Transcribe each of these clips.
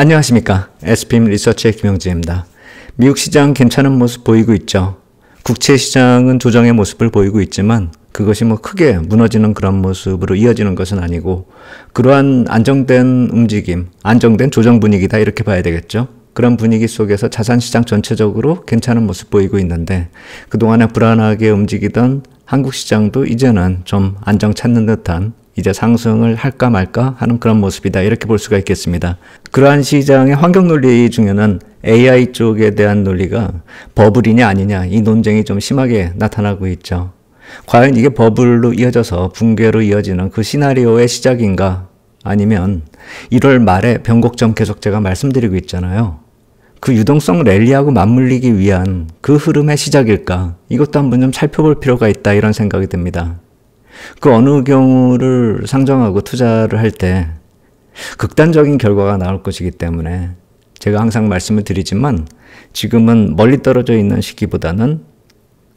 안녕하십니까. SPM 리서치의 김영진입니다. 미국 시장 괜찮은 모습 보이고 있죠. 국채 시장은 조정의 모습을 보이고 있지만 그것이 크게 무너지는 그런 모습으로 이어지는 것은 아니고 그러한 안정된 움직임, 안정된 조정 분위기다 이렇게 봐야 되겠죠. 그런 분위기 속에서 자산시장 전체적으로 괜찮은 모습 보이고 있는데 그동안에 불안하게 움직이던 한국 시장도 이제는 좀 안정 찾는 듯한 이제 상승을 할까 말까 하는 그런 모습이다 이렇게 볼 수가 있겠습니다. 그러한 시장의 환경 논리 중에는 AI 쪽에 대한 논리가 버블이냐 아니냐 이 논쟁이 좀 심하게 나타나고 있죠. 과연 이게 버블로 이어져서 붕괴로 이어지는 그 시나리오의 시작인가 아니면 1월 말에 변곡점 계속 제가 말씀드리고 있잖아요. 그 유동성 랠리하고 맞물리기 위한 그 흐름의 시작일까 이것도 한번 좀 살펴볼 필요가 있다 이런 생각이 듭니다. 그 어느 경우를 상정하고 투자를 할 때 극단적인 결과가 나올 것이기 때문에 제가 항상 말씀을 드리지만 지금은 멀리 떨어져 있는 시기보다는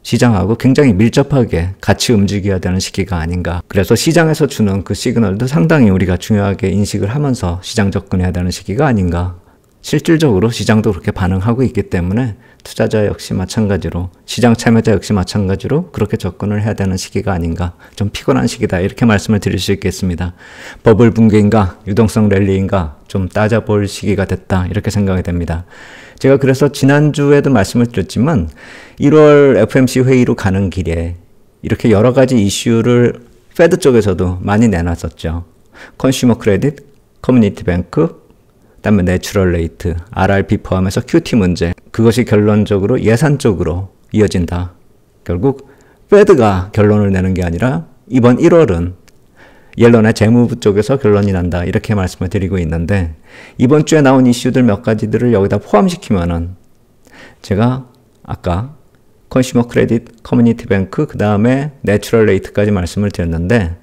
시장하고 굉장히 밀접하게 같이 움직여야 되는 시기가 아닌가. 그래서 시장에서 주는 그 시그널도 상당히 우리가 중요하게 인식을 하면서 시장 접근해야 되는 시기가 아닌가. 실질적으로 시장도 그렇게 반응하고 있기 때문에 투자자 역시 마찬가지로 시장 참여자 역시 마찬가지로 그렇게 접근을 해야 되는 시기가 아닌가. 좀 피곤한 시기다 이렇게 말씀을 드릴 수 있겠습니다. 버블 붕괴인가 유동성 랠리인가 좀 따져볼 시기가 됐다 이렇게 생각이 됩니다. 제가 그래서 지난주에도 말씀을 드렸지만 1월 FOMC 회의로 가는 길에 이렇게 여러 가지 이슈를 페드 쪽에서도 많이 내놨었죠. 컨슈머 크레딧, 커뮤니티 뱅크, 그다음에 내추럴 레이트, RRP 포함해서 QT 문제 그것이 결론적으로 예산 쪽으로 이어진다. 결국 페드가 결론을 내는 게 아니라 이번 1월은 옐런의 재무부 쪽에서 결론이 난다 이렇게 말씀을 드리고 있는데 이번 주에 나온 이슈들 몇 가지들을 여기다 포함시키면은 제가 아까 컨슈머 크레딧, 커뮤니티 뱅크 그 다음에 내추럴 레이트까지 말씀을 드렸는데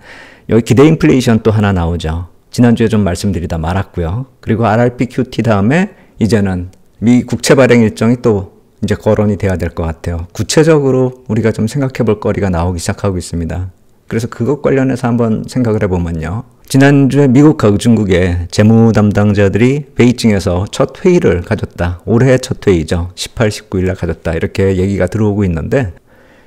여기 기대 인플레이션 또 하나 나오죠. 지난주에 좀 말씀드리다 말았고요. 그리고 RRP QT 다음에 이제는 미 국채 발행 일정이 또 이제 거론이 돼야 될 것 같아요. 구체적으로 우리가 좀 생각해 볼 거리가 나오기 시작하고 있습니다. 그래서 그것 관련해서 한번 생각을 해보면요. 지난주에 미국하고 중국의 재무 담당자들이 베이징에서 첫 회의를 가졌다. 올해 첫 회의죠. 18, 19일날 가졌다. 이렇게 얘기가 들어오고 있는데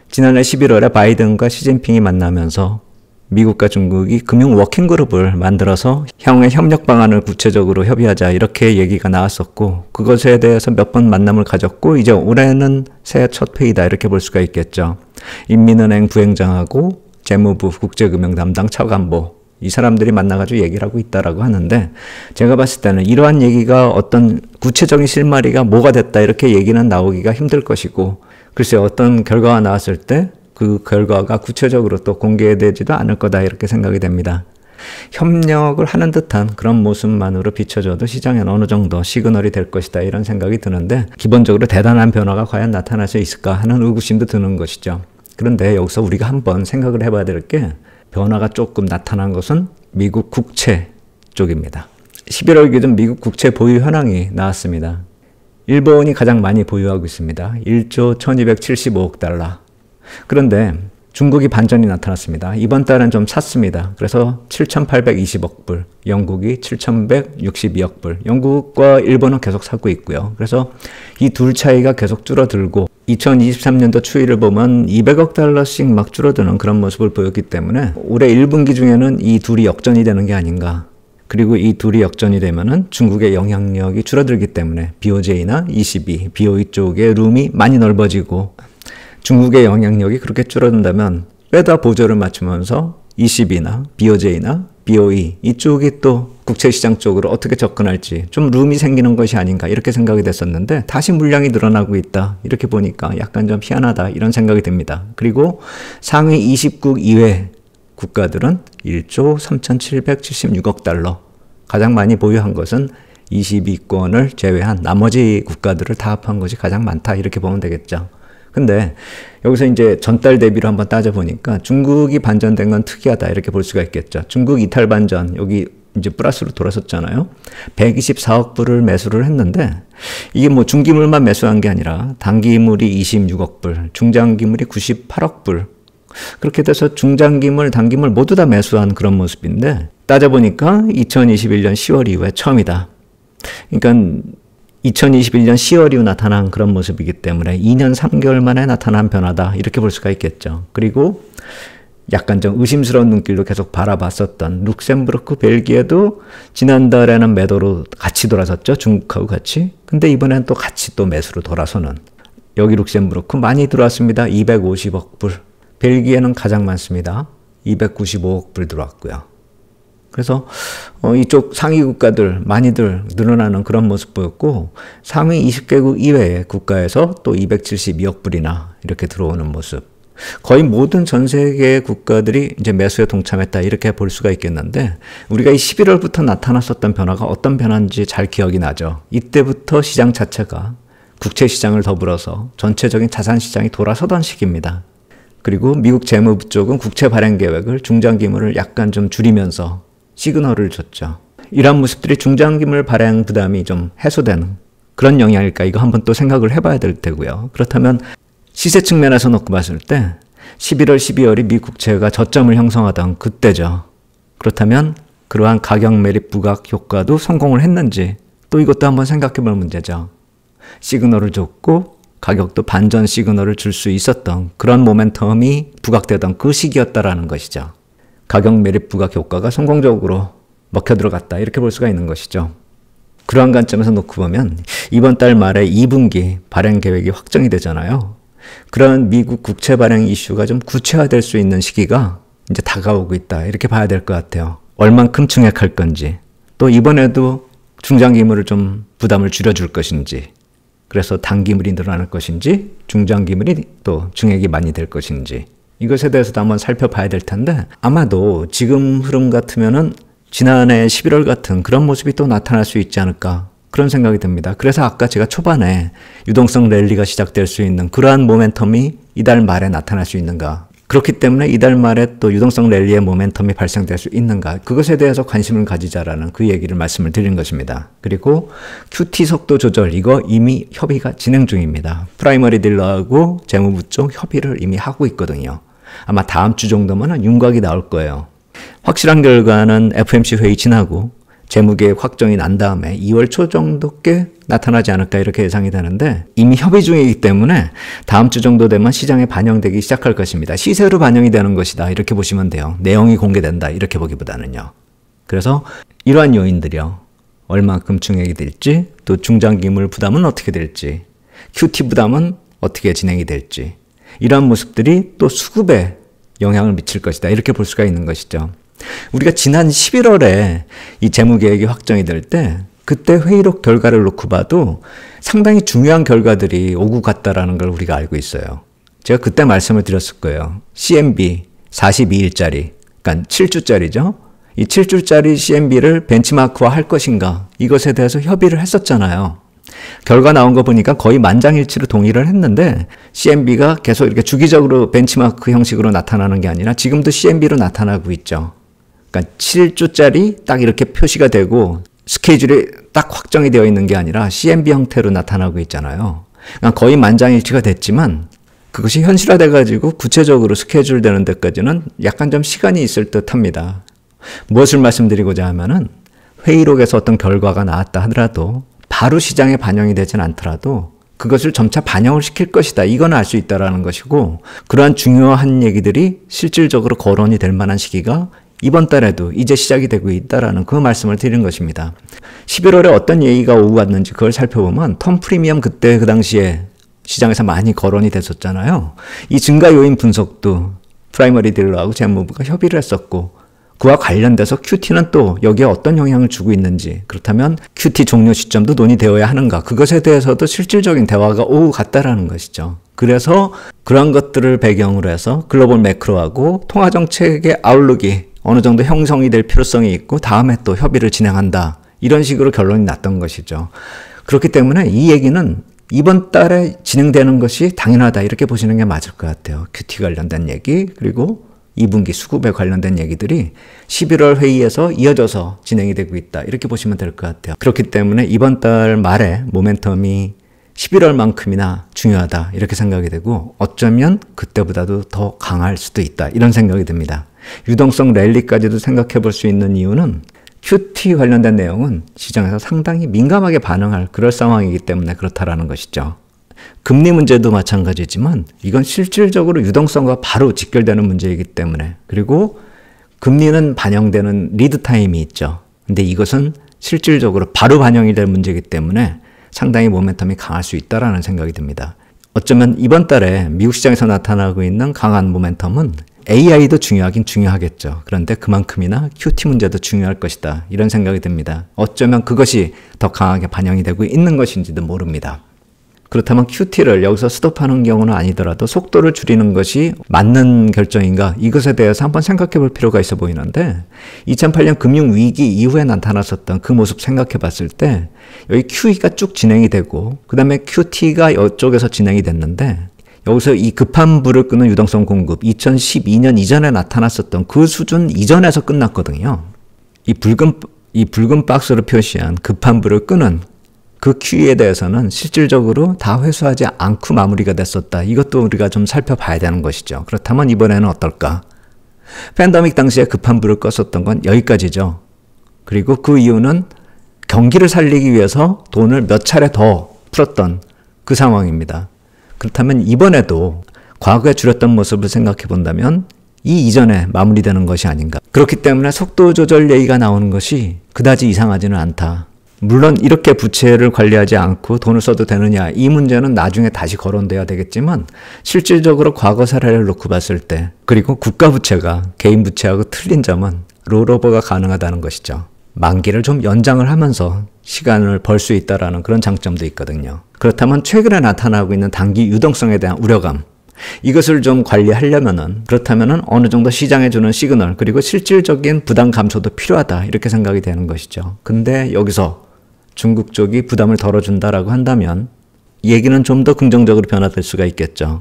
지난해 11월에 바이든과 시진핑이 만나면서 미국과 중국이 금융 워킹그룹을 만들어서 향후의 협력 방안을 구체적으로 협의하자 이렇게 얘기가 나왔었고 그것에 대해서 몇 번 만남을 가졌고 이제 올해는 새해 첫 회의다 이렇게 볼 수가 있겠죠. 인민은행 부행장하고 재무부 국제금융 담당 차관보 이 사람들이 만나가지고 얘기를 하고 있다라고 하는데 제가 봤을 때는 이러한 얘기가 어떤 구체적인 실마리가 뭐가 됐다 이렇게 얘기는 나오기가 힘들 것이고 글쎄 어떤 결과가 나왔을 때 그 결과가 구체적으로 또 공개되지도 않을 거다 이렇게 생각이 됩니다. 협력을 하는 듯한 그런 모습만으로 비춰져도 시장에는 어느 정도 시그널이 될 것이다 이런 생각이 드는데 기본적으로 대단한 변화가 과연 나타날 수 있을까 하는 의구심도 드는 것이죠. 그런데 여기서 우리가 한번 생각을 해봐야 될 게 변화가 조금 나타난 것은 미국 국채 쪽입니다. 11월 기준 미국 국채 보유 현황이 나왔습니다. 일본이 가장 많이 보유하고 있습니다. 1조 1275억 달러. 그런데 중국이 반전이 나타났습니다. 이번 달은 좀 찼습니다. 그래서 7,820억 불, 영국이 7,162억 불. 영국과 일본은 계속 사고 있고요. 그래서 이 둘 차이가 계속 줄어들고 2023년도 추이를 보면 200억 달러씩 막 줄어드는 그런 모습을 보였기 때문에 올해 1분기 중에는 이 둘이 역전이 되는 게 아닌가. 그리고 이 둘이 역전이 되면은 중국의 영향력이 줄어들기 때문에 BOJ나 ECB, BOE 쪽의 룸이 많이 넓어지고 중국의 영향력이 그렇게 줄어든다면 빼다 보조를 맞추면서 ECB나 BOJ나 BOE 이쪽이 또 국채시장 쪽으로 어떻게 접근할지 좀 룸이 생기는 것이 아닌가 이렇게 생각이 됐었는데 다시 물량이 늘어나고 있다. 이렇게 보니까 약간 좀 희한하다 이런 생각이 듭니다. 그리고 상위 20국 이외 국가들은 1조 3,776억 달러 가장 많이 보유한 것은 22권을 제외한 나머지 국가들을 다 합한 것이 가장 많다 이렇게 보면 되겠죠. 근데 여기서 이제 전달 대비로 한번 따져보니까 중국이 반전된 건 특이하다 이렇게 볼 수가 있겠죠. 중국 이탈 반전 여기 이제 플러스로 돌아섰잖아요. 124억 불을 매수를 했는데 이게 중기물만 매수한 게 아니라 단기물이 26억 불, 중장기물이 98억 불 그렇게 돼서 중장기물, 단기물 모두 다 매수한 그런 모습인데 따져보니까 2021년 10월 이후에 처음이다. 그러니까 2021년 10월 이후 나타난 그런 모습이기 때문에 2년 3개월 만에 나타난 변화다 이렇게 볼 수가 있겠죠. 그리고 약간 좀 의심스러운 눈길로 계속 바라봤었던 룩셈부르크, 벨기에도 지난달에는 매도로 같이 돌아섰죠. 중국하고 같이. 근데 이번엔 또 같이 또 매수로 돌아서는. 여기 룩셈부르크 많이 들어왔습니다. 250억 불. 벨기에는 가장 많습니다. 295억 불 들어왔고요. 그래서 이쪽 상위 국가들 많이들 늘어나는 그런 모습 보였고 상위 20개국 이외의 국가에서 또 272억 불이나 이렇게 들어오는 모습. 거의 모든 전 세계 국가들이 이제 매수에 동참했다 이렇게 볼 수가 있겠는데 우리가 이 11월부터 나타났었던 변화가 어떤 변화인지 잘 기억이 나죠. 이때부터 시장 자체가 국채 시장을 더불어서 전체적인 자산 시장이 돌아서던 시기입니다. 그리고 미국 재무부 쪽은 국채 발행 계획을 중장기물을 약간 좀 줄이면서 시그널을 줬죠. 이러한 모습들이 중장기물 발행 부담이 좀 해소되는 그런 영향일까 이거 한번 또 생각을 해봐야 될 테고요. 그렇다면 시세 측면에서 놓고 봤을 때 11월, 12월이 미국 국채가 저점을 형성하던 그때죠. 그렇다면 그러한 가격 매립 부각 효과도 성공을 했는지 또 이것도 한번 생각해 볼 문제죠. 시그널을 줬고 가격도 반전 시그널을 줄 수 있었던 그런 모멘텀이 부각되던 그 시기였다라는 것이죠. 가격 매립 부각 효과가 성공적으로 먹혀 들어갔다 이렇게 볼 수가 있는 것이죠. 그러한 관점에서 놓고 보면 이번 달 말에 2분기 발행 계획이 확정이 되잖아요. 그런 미국 국채 발행 이슈가 좀 구체화될 수 있는 시기가 이제 다가오고 있다 이렇게 봐야 될 것 같아요. 얼만큼 증액할 건지 또 이번에도 중장기물을 좀 부담을 줄여줄 것인지 그래서 단기물이 늘어날 것인지 중장기물이 또 증액이 많이 될 것인지 이것에 대해서도 한번 살펴봐야 될 텐데 아마도 지금 흐름 같으면은 지난해 11월 같은 그런 모습이 또 나타날 수 있지 않을까 그런 생각이 듭니다. 그래서 아까 제가 초반에 유동성 랠리가 시작될 수 있는 그러한 모멘텀이 이달 말에 나타날 수 있는가 그렇기 때문에 이달 말에 또 유동성 랠리의 모멘텀이 발생될 수 있는가 그것에 대해서 관심을 가지자라는 그 얘기를 말씀을 드린 것입니다. 그리고 QT 속도 조절 이거 이미 협의가 진행 중입니다. 프라이머리 딜러하고 재무부 쪽 협의를 이미 하고 있거든요. 아마 다음 주 정도면 윤곽이 나올 거예요. 확실한 결과는 FOMC 회의 지나고 재무계획 확정이 난 다음에 2월 초 정도께 나타나지 않을까 이렇게 예상이 되는데 이미 협의 중이기 때문에 다음 주 정도 되면 시장에 반영되기 시작할 것입니다. 시세로 반영이 되는 것이다 이렇게 보시면 돼요. 내용이 공개된다 이렇게 보기보다는요. 그래서 이러한 요인들이요. 얼마큼 증액이 될지 또 중장기물 부담은 어떻게 될지 QT 부담은 어떻게 진행이 될지 이러한 모습들이 또 수급에 영향을 미칠 것이다 이렇게 볼 수가 있는 것이죠. 우리가 지난 11월에 이 재무계획이 확정이 될 때 그때 회의록 결과를 놓고 봐도 상당히 중요한 결과들이 오고 갔다라는 걸 우리가 알고 있어요. 제가 그때 말씀을 드렸을 거예요. CMB 42일짜리, 그러니까 7주짜리죠. 이 7주짜리 CMB를 벤치마크화 할 것인가 이것에 대해서 협의를 했었잖아요. 결과 나온 거 보니까 거의 만장일치로 동의를 했는데 CMB가 계속 이렇게 주기적으로 벤치마크 형식으로 나타나는 게 아니라 지금도 CMB로 나타나고 있죠. 그러니까 7주짜리 딱 이렇게 표시가 되고 스케줄이 딱 확정이 되어 있는 게 아니라 CMB 형태로 나타나고 있잖아요. 그러니까 거의 만장일치가 됐지만 그것이 현실화돼 가지고 구체적으로 스케줄 되는 데까지는 약간 좀 시간이 있을 듯 합니다. 무엇을 말씀드리고자 하면은 회의록에서 어떤 결과가 나왔다 하더라도 바로 시장에 반영이 되진 않더라도 그것을 점차 반영을 시킬 것이다. 이건 알 수 있다라는 것이고 그러한 중요한 얘기들이 실질적으로 거론이 될 만한 시기가 이번 달에도 이제 시작이 되고 있다라는 그 말씀을 드린 것입니다. 11월에 어떤 얘기가 오고 갔는지 그걸 살펴보면 텀 프리미엄 그때 그 당시에 시장에서 많이 거론이 됐었잖아요. 이 증가 요인 분석도 프라이머리 딜러하고 재무부가 협의를 했었고 그와 관련돼서 QT는 또 여기에 어떤 영향을 주고 있는지 그렇다면 QT 종료 시점도 논의되어야 하는가 그것에 대해서도 실질적인 대화가 오고 갔다라는 것이죠. 그래서 그런 것들을 배경으로 해서 글로벌 매크로하고 통화정책의 아웃룩이 어느 정도 형성이 될 필요성이 있고 다음에 또 협의를 진행한다. 이런 식으로 결론이 났던 것이죠. 그렇기 때문에 이 얘기는 이번 달에 진행되는 것이 당연하다. 이렇게 보시는 게 맞을 것 같아요. QT 관련된 얘기 그리고 2분기 수급에 관련된 얘기들이 11월 회의에서 이어져서 진행이 되고 있다. 이렇게 보시면 될 것 같아요. 그렇기 때문에 이번 달 말에 모멘텀이 11월만큼이나 중요하다. 이렇게 생각이 되고 어쩌면 그때보다도 더 강할 수도 있다. 이런 생각이 듭니다. 유동성 랠리까지도 생각해 볼 수 있는 이유는 QT 관련된 내용은 시장에서 상당히 민감하게 반응할 그럴 상황이기 때문에 그렇다라는 것이죠. 금리 문제도 마찬가지지만 이건 실질적으로 유동성과 바로 직결되는 문제이기 때문에, 그리고 금리는 반영되는 리드 타임이 있죠. 근데 이것은 실질적으로 바로 반영이 될 문제이기 때문에 상당히 모멘텀이 강할 수 있다라는 생각이 듭니다. 어쩌면 이번 달에 미국 시장에서 나타나고 있는 강한 모멘텀은 AI도 중요하긴 중요하겠죠. 그런데 그만큼이나 QT 문제도 중요할 것이다. 이런 생각이 듭니다. 어쩌면 그것이 더 강하게 반영이 되고 있는 것인지도 모릅니다. 그렇다면 QT를 여기서 스톱하는 경우는 아니더라도 속도를 줄이는 것이 맞는 결정인가? 이것에 대해서 한번 생각해 볼 필요가 있어 보이는데, 2008년 금융위기 이후에 나타났었던 그 모습 생각해 봤을 때 여기 QE가 쭉 진행이 되고 그 다음에 QT가 이쪽에서 진행이 됐는데, 여기서 이 급한 불을 끄는 유동성 공급 2012년 이전에 나타났었던 그 수준 이전에서 끝났거든요. 이 붉은 박스로 표시한 급한 불을 끄는 그 QE에 대해서는 실질적으로 다 회수하지 않고 마무리가 됐었다. 이것도 우리가 좀 살펴봐야 되는 것이죠. 그렇다면 이번에는 어떨까? 팬데믹 당시에 급한 불을 껐었던 건 여기까지죠. 그리고 그 이유는 경기를 살리기 위해서 돈을 몇 차례 더 풀었던 그 상황입니다. 그렇다면 이번에도 과거에 줄였던 모습을 생각해 본다면 이 이전에 마무리되는 것이 아닌가. 그렇기 때문에 속도 조절 얘기가 나오는 것이 그다지 이상하지는 않다. 물론 이렇게 부채를 관리하지 않고 돈을 써도 되느냐, 이 문제는 나중에 다시 거론돼야 되겠지만 실질적으로 과거 사례를 놓고 봤을 때, 그리고 국가 부채가 개인 부채하고 틀린 점은 롤오버가 가능하다는 것이죠. 만기를 좀 연장을 하면서 시간을 벌 수 있다라는 그런 장점도 있거든요. 그렇다면 최근에 나타나고 있는 단기 유동성에 대한 우려감, 이것을 좀 관리하려면은, 그렇다면은 어느 정도 시장에 주는 시그널, 그리고 실질적인 부담 감소도 필요하다, 이렇게 생각이 되는 것이죠. 근데 여기서 중국 쪽이 부담을 덜어준다라고 한다면 얘기는 좀 더 긍정적으로 변화될 수가 있겠죠.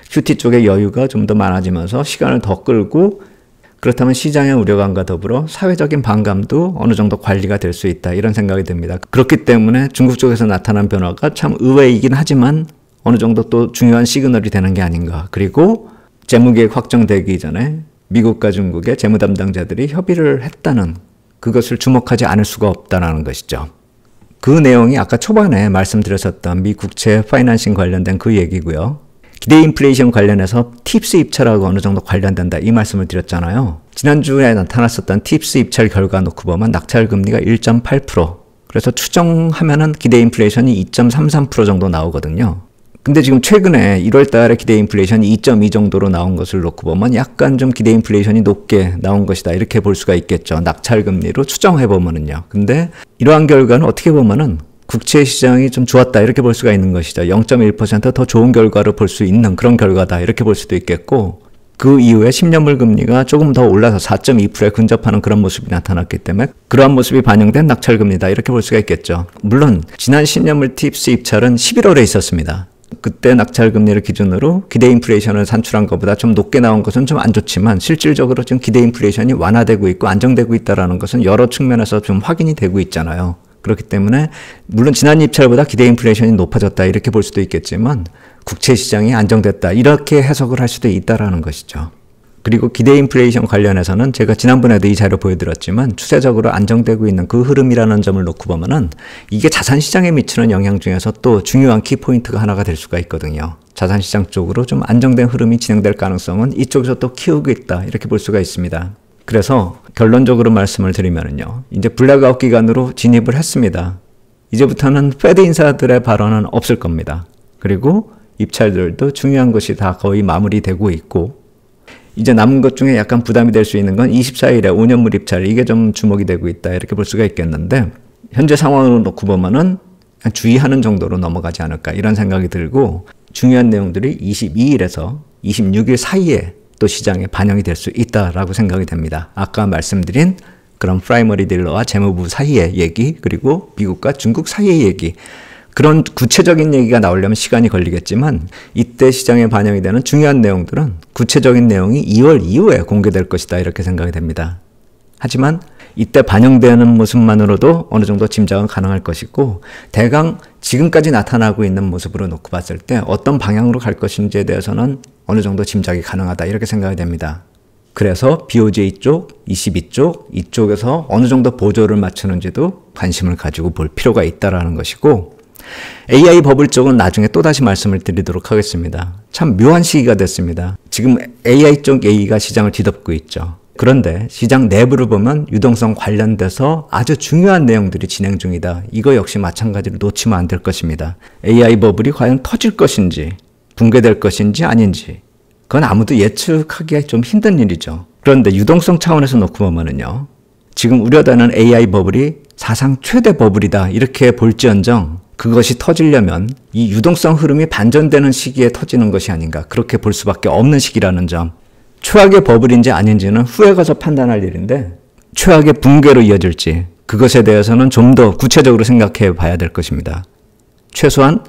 QT 쪽의 여유가 좀 더 많아지면서 시간을 더 끌고, 그렇다면 시장의 우려감과 더불어 사회적인 반감도 어느 정도 관리가 될 수 있다, 이런 생각이 듭니다. 그렇기 때문에 중국 쪽에서 나타난 변화가 참 의외이긴 하지만 어느 정도 또 중요한 시그널이 되는 게 아닌가. 그리고 재무계획 확정되기 전에 미국과 중국의 재무 담당자들이 협의를 했다는 그것을 주목하지 않을 수가 없다는 것이죠. 그 내용이 아까 초반에 말씀드렸었던 미 국채 파이낸싱 관련된 그 얘기고요. 기대 인플레이션 관련해서 팁스 입찰하고 어느 정도 관련된다, 이 말씀을 드렸잖아요. 지난주에 나타났었던 팁스 입찰 결과 놓고 보면 낙찰 금리가 1.8%, 그래서 추정하면은 기대 인플레이션이 2.33% 정도 나오거든요. 근데 지금 최근에 1월 달에 기대 인플레이션이 2.2 정도로 나온 것을 놓고 보면 약간 좀 기대 인플레이션이 높게 나온 것이다, 이렇게 볼 수가 있겠죠. 낙찰 금리로 추정해 보면은요. 근데 이러한 결과는 어떻게 보면은 국채 시장이 좀 좋았다, 이렇게 볼 수가 있는 것이죠. 0.1% 더 좋은 결과를 볼 수 있는 그런 결과다, 이렇게 볼 수도 있겠고, 그 이후에 10년물 금리가 조금 더 올라서 4.2%에 근접하는 그런 모습이 나타났기 때문에 그러한 모습이 반영된 낙찰 금리다, 이렇게 볼 수가 있겠죠. 물론 지난 10년물 팁스 입찰은 11월에 있었습니다. 그때 낙찰 금리를 기준으로 기대 인플레이션을 산출한 것보다 좀 높게 나온 것은 좀 안 좋지만 실질적으로 지금 기대 인플레이션이 완화되고 있고 안정되고 있다는 것은 여러 측면에서 좀 확인이 되고 있잖아요. 그렇기 때문에 물론 지난 입찰보다 기대 인플레이션이 높아졌다, 이렇게 볼 수도 있겠지만 국채 시장이 안정됐다, 이렇게 해석을 할 수도 있다라는 것이죠. 그리고 기대 인플레이션 관련해서는 제가 지난번에도 이 자료 보여드렸지만 추세적으로 안정되고 있는 그 흐름이라는 점을 놓고 보면은 이게 자산시장에 미치는 영향 중에서 또 중요한 키포인트가 하나가 될 수가 있거든요. 자산시장 쪽으로 좀 안정된 흐름이 진행될 가능성은 이쪽에서 또 키우고 있다, 이렇게 볼 수가 있습니다. 그래서 결론적으로 말씀을 드리면은요, 이제 블랙아웃 기간으로 진입을 했습니다. 이제부터는 페드 인사들의 발언은 없을 겁니다. 그리고 입찰들도 중요한 것이 다 거의 마무리되고 있고, 이제 남은 것 중에 약간 부담이 될 수 있는 건 24일에 5년물 입찰, 이게 좀 주목이 되고 있다, 이렇게 볼 수가 있겠는데, 현재 상황으로 놓고 보면은 주의하는 정도로 넘어가지 않을까, 이런 생각이 들고, 중요한 내용들이 22일에서 26일 사이에 또 시장에 반영이 될 수 있다라고 생각이 됩니다. 아까 말씀드린 그런 프라이머리 딜러와 재무부 사이의 얘기, 그리고 미국과 중국 사이의 얘기, 그런 구체적인 얘기가 나오려면 시간이 걸리겠지만 이때 시장에 반영이 되는 중요한 내용들은 구체적인 내용이 2월 이후에 공개될 것이다, 이렇게 생각이 됩니다. 하지만 이때 반영되는 모습만으로도 어느 정도 짐작은 가능할 것이고, 대강 지금까지 나타나고 있는 모습으로 놓고 봤을 때 어떤 방향으로 갈 것인지에 대해서는 어느 정도 짐작이 가능하다, 이렇게 생각이 됩니다. 그래서 BOJ 쪽, ECB 쪽, 이쪽에서 어느 정도 보조를 맞추는지도 관심을 가지고 볼 필요가 있다는 것이고, AI 버블 쪽은 나중에 또다시 말씀을 드리도록 하겠습니다. 참 묘한 시기가 됐습니다. 지금 AI 쪽 얘기가 시장을 뒤덮고 있죠. 그런데 시장 내부를 보면 유동성 관련돼서 아주 중요한 내용들이 진행 중이다. 이거 역시 마찬가지로 놓치면 안 될 것입니다. AI 버블이 과연 터질 것인지, 붕괴될 것인지 아닌지, 그건 아무도 예측하기가 좀 힘든 일이죠. 그런데 유동성 차원에서 놓고 보면은요, 지금 우려되는 AI 버블이 사상 최대 버블이다 이렇게 볼지언정 그것이 터지려면 이 유동성 흐름이 반전되는 시기에 터지는 것이 아닌가, 그렇게 볼 수밖에 없는 시기라는 점. 최악의 버블인지 아닌지는 후에 가서 판단할 일인데, 최악의 붕괴로 이어질지 그것에 대해서는 좀 더 구체적으로 생각해 봐야 될 것입니다. 최소한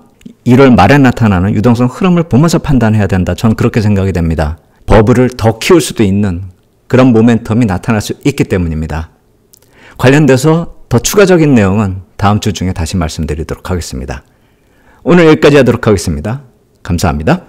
1월 말에 나타나는 유동성 흐름을 보면서 판단해야 된다. 전 그렇게 생각이 됩니다. 버블을 더 키울 수도 있는 그런 모멘텀이 나타날 수 있기 때문입니다. 관련돼서 더 추가적인 내용은 다음 주 중에 다시 말씀드리도록 하겠습니다. 오늘 여기까지 하도록 하겠습니다. 감사합니다.